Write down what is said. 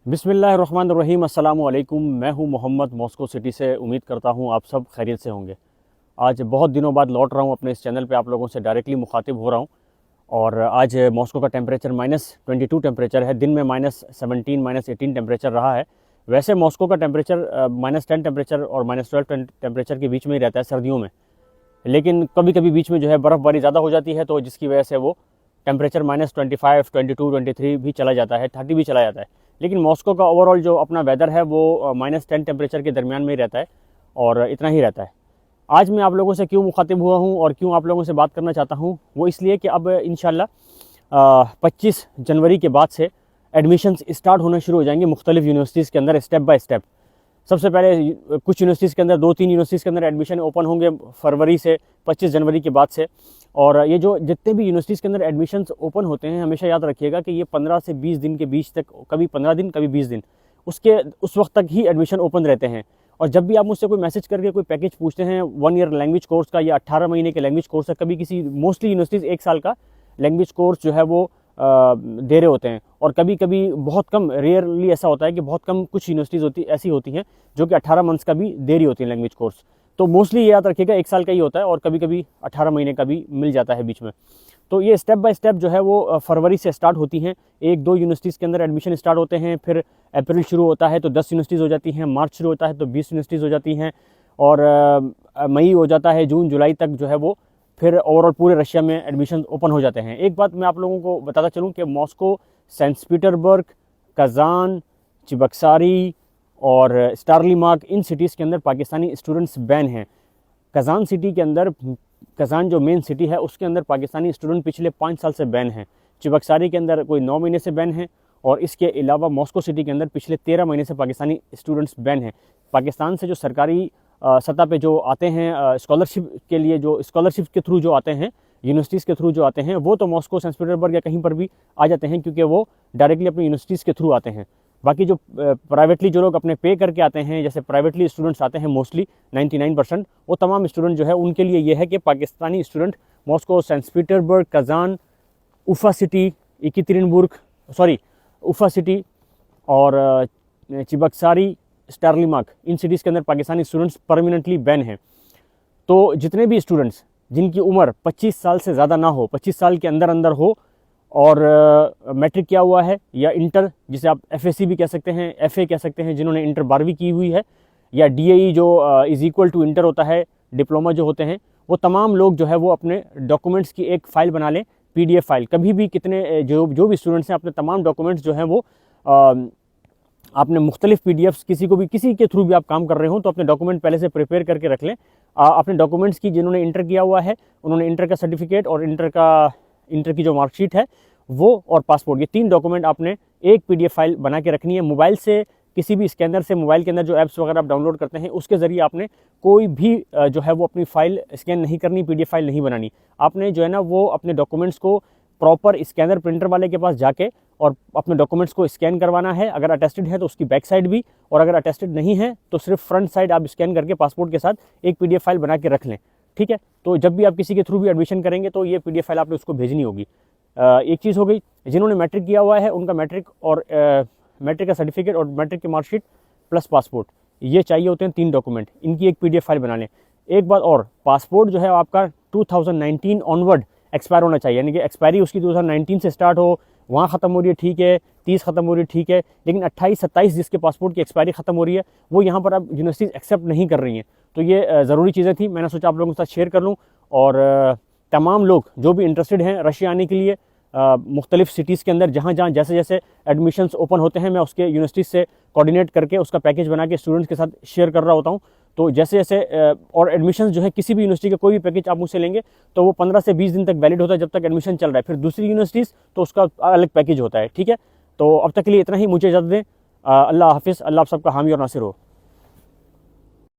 बिस्मिल्लाहिर्रहमानिर्रहीम। अस्सलामु अलैकुम। मैं हूं मोहम्मद, मॉस्को सिटी से। उम्मीद करता हूं आप सब खैरियत से होंगे। आज बहुत दिनों बाद लौट रहा हूं अपने इस चैनल पे, आप लोगों से डायरेक्टली मुखातिब हो रहा हूं। और आज मॉस्को का टेम्परेचर -22 टेम्परेचर है। दिन में -17 -18 टेम्परेचर रहा है। वैसे मॉस्को का टेम्परेचर -10 टेम्परेचर और -12 टेम्परेचर के बीच में ही रहता है सर्दियों में। लेकिन कभी कभी बीच में जो है बर्फ़बारी ज़्यादा हो जाती है, तो जिसकी वजह से वो टेम्परेचर -25 22 23 भी चला जाता है, 30 भी चला जाता है। लेकिन मॉस्को का ओवरऑल जो अपना वेदर है वो -10 टेम्परेचर के दरमियान में ही रहता है और इतना ही रहता है। आज मैं आप लोगों से क्यों मुखातिब हुआ हूँ और क्यों आप लोगों से बात करना चाहता हूँ, वो इसलिए कि अब इंशाल्लाह 25 जनवरी के बाद से एडमिशन्स स्टार्ट होना शुरू हो जाएंगे मुख्तलिफ यूनिवर्सिटीज़ के अंदर, स्टेप बाय स्टेप। सबसे पहले कुछ यूनिवर्सिटीज़ के अंदर 2-3 यूनिवर्सिटीज़ के अंदर एडमिशन ओपन होंगे फरवरी से, 25 जनवरी के बाद से। और ये जो जितने भी यूनिवर्सिटीज़ के अंदर एडमिशन्स ओपन होते हैं, हमेशा याद रखिएगा कि ये 15 से 20 दिन के बीच तक, कभी 15 दिन कभी 20 दिन, उस वक्त तक ही एडमिशन ओपन रहते हैं। और जब भी आप मुझसे कोई मैसेज करके कोई पैकेज पूछते हैं 1 ईयर लैंग्वेज कोर्स का या 18 महीने के लैंग्वेज कोर्स का, कभी किसी मोस्टली यूनिवर्सिटीज़ 1 साल का लैंग्वेज कोर्स जो है वो दे रहे होते हैं। और कभी कभी बहुत कम, रेयरली ऐसा होता है कि बहुत कम कुछ यूनिवर्सिटीज़ ऐसी होती हैं जो कि 18 मंथ्स का भी दे रही होती हैं लैंग्वेज कोर्स। तो मोस्टली ये याद रखिएगा 1 साल का ही होता है और कभी कभी 18 महीने का भी मिल जाता है बीच में। तो ये स्टेप बाय स्टेप जो है वो फरवरी से स्टार्ट होती हैं। 1-2 यूनिवर्सिटीज़ के अंदर एडमिशन स्टार्ट होते हैं, फिर अप्रैल शुरू होता है तो 10 यूनिवर्सिटीज़ हो जाती हैं, मार्च शुरू होता है तो 20 यूनिवर्सिटीज़ हो जाती हैं, और मई हो जाता है, जून जुलाई तक जो है वो फिर ओवरऑल पूरे रशिया में एडमिशन ओपन हो जाते हैं। एक बात मैं आप लोगों को बताता चलूँ कि मॉस्को, सेंट पीटर्सबर्ग, कज़ान, चिबक्सारी और स्टारलीमार्क, इन सिटीज़ के अंदर पाकिस्तानी स्टूडेंट्स बैन हैं। कज़ान सिटी के अंदर, कज़ान जो मेन सिटी है उसके अंदर पाकिस्तानी स्टूडेंट पिछले 5 साल से बैन हैं। चिबक्सारी के अंदर कोई 9 महीने से बैन है, और इसके अलावा मॉस्को सिटी के अंदर पिछले 13 महीने से पाकिस्तानी स्टूडेंट्स बैन हैं। पाकिस्तान से जो सरकारी सतह पे जो आते हैं स्कॉलरशिप के लिए, जो स्कॉलरशिप के थ्रू जो आते हैं, यूनिवर्सिटीज़ के थ्रू जो आते हैं, वो तो मॉस्को, सेंट पीटर्सबर्ग या कहीं पर भी आ जाते हैं, क्योंकि वो डायरेक्टली अपनी यूनिवर्सिटीज़ के थ्रू आते हैं। बाकी जो प्राइवेटली जो लोग अपने पे करके आते हैं, जैसे प्राइवेटली स्टूडेंट्स आते हैं मोस्टली 99%, वो तमाम स्टूडेंट जो है उनके लिए ये है कि Pakistani student Moscow, Saint Petersburg, Kazan, Ufa city, Ufa city और चिबक्सारी, स्टारलीमार्क, इन सिटीज़ के अंदर पाकिस्तानी स्टूडेंट्स परमानेंटली बैन हैं। तो जितने भी स्टूडेंट्स जिनकी उम्र 25 साल से ज़्यादा ना हो, 25 साल के अंदर अंदर हो, और मैट्रिक किया हुआ है या इंटर, जिसे आप एफएससी भी कह सकते हैं, एफए कह सकते हैं, जिन्होंने इंटर 12वीं की हुई है, या डीएई जो इज़ इक्वल टू इंटर होता है, डिप्लोमा जो होते हैं, वो तमाम लोग जो है वो अपने डॉक्यूमेंट्स की एक फ़ाइल बना लें, पीडीएफ फाइल। कभी भी कितने जो भी स्टूडेंट्स हैं, अपने तमाम डॉक्यूमेंट्स जो हैं वो आपने मुख्तलिफ पीडीएफ्स, किसी के थ्रू भी आप काम कर रहे हो तो अपने डॉक्यूमेंट पहले से प्रिपेयर करके रख लें। अपने डॉक्यूमेंट्स की, जिन्होंने इंटर किया हुआ है उन्होंने इंटर का सर्टिफिकेट और इंटर की जो मार्कशीट है वो, और पासपोर्ट, ये 3 डॉक्यूमेंट आपने एक पीडीएफ फाइल बना के रखनी है। मोबाइल से, किसी भी स्कैनर से, मोबाइल के अंदर जो ऐप्स वगैरह आप डाउनलोड करते हैं उसके ज़रिए आपने कोई भी जो है वो अपनी फ़ाइल स्कैन नहीं करनी, पीडीएफ फाइल नहीं बनानी। आपने जो है ना वो अपने डॉक्यूमेंट्स को प्रॉपर स्कैनर प्रिंटर वाले के पास जाके और अपने डॉक्यूमेंट्स को स्कैन करवाना है। अगर अटेस्टेड है तो उसकी बैक साइड भी, और अगर अटेस्टेड नहीं है तो सिर्फ फ्रंट साइड आप स्कैन करके पासपोर्ट के साथ एक पीडीएफ फाइल बना के रख लें, ठीक है। तो जब भी आप किसी के थ्रू भी एडमिशन करेंगे तो ये पीडीएफ फाइल आपने उसको भेजनी होगी। एक चीज़ हो गई, जिन्होंने मैट्रिक किया हुआ है उनका मैट्रिक का सर्टिफिकेट और मैट्रिक की मार्कशीट प्लस पासपोर्ट, ये चाहिए होते हैं 3 डॉक्यूमेंट, इनकी एक पीडीएफ फाइल बना लें। एक बात और, पासपोर्ट जो है आपका 2019 ऑनवर्ड एक्सपायर होना चाहिए, यानी कि एक्सपायरी उसकी 2019 से स्टार्ट हो, वहाँ ख़त्म हो रही है ठीक है, 30 ख़त्म हो रही है ठीक है, लेकिन 28-27 जिसके पासपोर्ट की एक्सपायरी ख़त्म हो रही है वो यहाँ पर अब यूनिवर्सिटीज़ एक्सेप्ट नहीं कर रही हैं। तो ये ज़रूरी चीज़ें थी, मैंने सोचा आप लोगों के साथ शेयर कर लूँ। और तमाम लोग जो भी इंटरेस्टेड हैं रशिया आने के लिए, मुख्तलिफ सिटीज़ के अंदर जहाँ जैसे जैसे एडमिशन्स ओपन होते हैं, मैं उसके यूनिवर्सिटीज़ से कोऑर्डिनेट करके उसका पैकेज बना के स्टूडेंट्स के साथ शेयर कर रहा होता हूँ। तो जैसे जैसे और एडमिशन्स जो है, किसी भी यूनिवर्सिटी का कोई भी पैकेज आप मुझसे लेंगे तो वो 15 से 20 दिन तक वैलिड होता है, जब तक एडमिशन चल रहा है। फिर दूसरी यूनिवर्सिटीज़ तो उसका अलग पैकेज होता है, ठीक है। तो अब तक के लिए इतना ही, मुझे इजाज़त दें। अल्लाह हाफिज़। अल्लाह आप सबका हामी और नासिर हो।